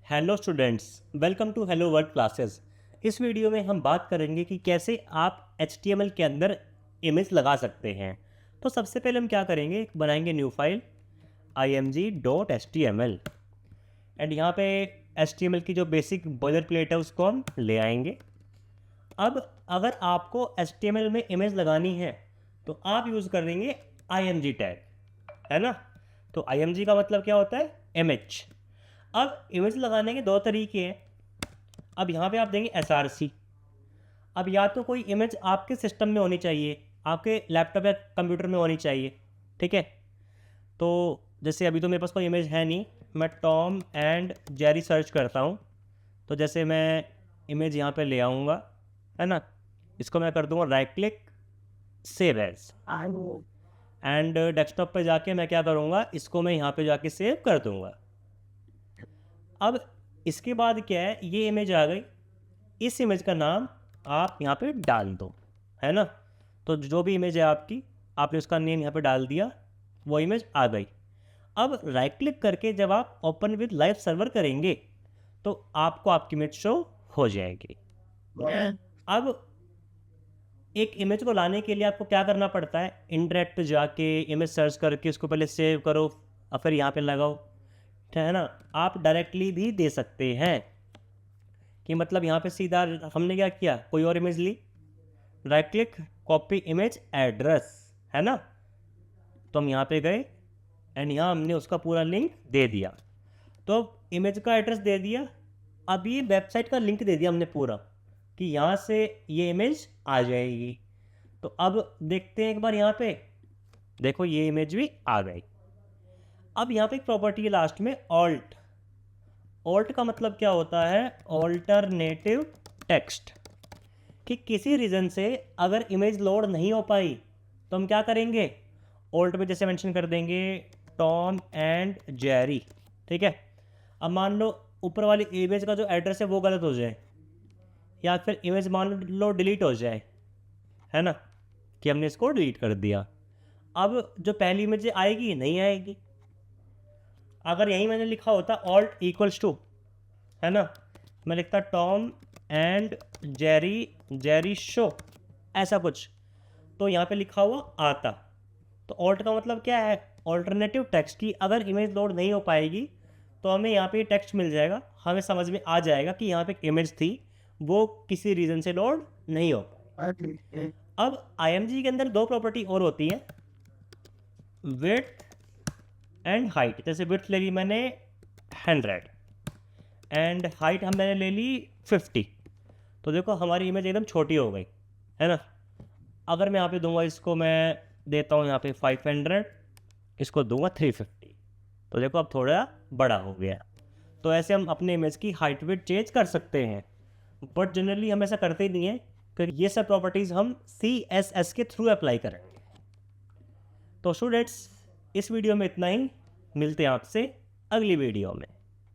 Hello students, welcome to hello world classes. इस video में हम बात करेंगे कि कैसे आप HTML के अंदर इमेज लगा सकते हैं। तो सबसे पहले हम क्या करेंगे, बनाएंगे न्यू फाइल img.html एंड यहाँ पे HTML की जो बेसिक बॉयलर प्लेट है उसको हम ले आएंगे। अब अगर आपको HTML में इमेज लगानी है तो आप यूज़ करेंगे img टैग, है ना। तो img का मतलब क्या होता है, इमेज। अब इमेज लगाने के दो तरीके हैं। अब यहाँ पे आप देंगे src। अब या तो कोई इमेज आपके सिस्टम में होनी चाहिए, आपके लैपटॉप या कंप्यूटर में होनी चाहिए, ठीक है। तो जैसे अभी तो मेरे पास कोई इमेज है नहीं, मैं टॉम एंड जेरी सर्च करता हूँ। तो जैसे मैं इमेज यहाँ पे ले आऊँगा, है ना। इसको मैं कर दूँगा right click, save as, and desktop पे जाके मैं क्या करूँगा, इसको मैं यहाँ पे जाके सेव कर दूँगा। अब इसके बाद क्या है, ये इमेज आ गई। इस इमेज का नाम आप यहाँ पे डाल दो, है ना। तो जो भी इमेज है आपकी, आपने उसका नेम यहाँ पे डाल दिया, वो इमेज आ गई। अब राइट क्लिक करके जब आप ओपन विद लाइव सर्वर करेंगे तो आपको आपकी इमेज शो हो जाएगी। अब एक इमेज को लाने के लिए आपको क्या करना पड़ता है, इंटरनेट पे जाके इमेज सर्च करके उसको पहले सेव करो और फिर यहाँ पे लगाओ, है ना। आप डायरेक्टली भी दे सकते हैं कि मतलब यहाँ पे सीधा हमने क्या किया, कोई और इमेज ली, right click, copy image address, है ना। तो हम यहाँ पे गए एंड यहाँ हमने उसका पूरा लिंक दे दिया। तो इमेज का एड्रेस दे दिया, अब ये वेबसाइट का लिंक दे दिया हमने पूरा कि यहाँ से ये इमेज आ जाएगी। तो अब देखते हैं एक बार, यहाँ पे देखो ये इमेज भी आ गई। अब यहाँ पे एक प्रॉपर्टी है लास्ट में, ऑल्ट। ऑल्ट का मतलब क्या होता है, ऑल्टरनेटिव टेक्स्ट। कि किसी रीज़न से अगर इमेज लोड नहीं हो पाई तो हम क्या करेंगे, ऑल्ट में जैसे मेंशन कर देंगे टॉम एंड जेरी, ठीक है। अब मान लो ऊपर वाली इमेज का जो एड्रेस है वो गलत हो जाए, या फिर इमेज मान लो डिलीट हो जाए, है ना, कि हमने इसको डिलीट कर दिया। अब जो पहली इमेज आएगी नहीं आएगी। अगर यहीं मैंने लिखा होता ऑल्ट इक्वल्स टू, है ना, मैं लिखता टॉम एंड जेरी शो, ऐसा कुछ, तो यहाँ पे लिखा हुआ आता। तो ऑल्ट का मतलब क्या है, ऑल्टरनेटिव टेक्स्ट की अगर इमेज लोड नहीं हो पाएगी तो हमें यहाँ पे टेक्स्ट मिल जाएगा, हमें समझ में आ जाएगा कि यहाँ पे एक इमेज थी, वो किसी रीज़न से लोड नहीं हो पाई। अब img के अंदर दो प्रॉपर्टी और होती है, विड्थ एंड हाइट। जैसे विड्थ ले ली मैंने 100 एंड हाइट मैंने ले ली 50। तो देखो हमारी इमेज एकदम छोटी हो गई, है ना। अगर मैं यहाँ पे दूंगा, इसको मैं देता हूँ यहाँ पे 500, इसको दूंगा 350, तो देखो अब थोड़ा बड़ा हो गया। तो ऐसे हम अपने इमेज की हाइट विड्थ चेंज कर सकते हैं, बट जनरली हम ऐसा करते ही नहीं है, क्योंकि ये सब प्रॉपर्टीज़ हम CSS के थ्रू अप्लाई करेंगे। तो स्टूडेंट्स, इस वीडियो में इतना ही, मिलते हैं आपसे अगली वीडियो में।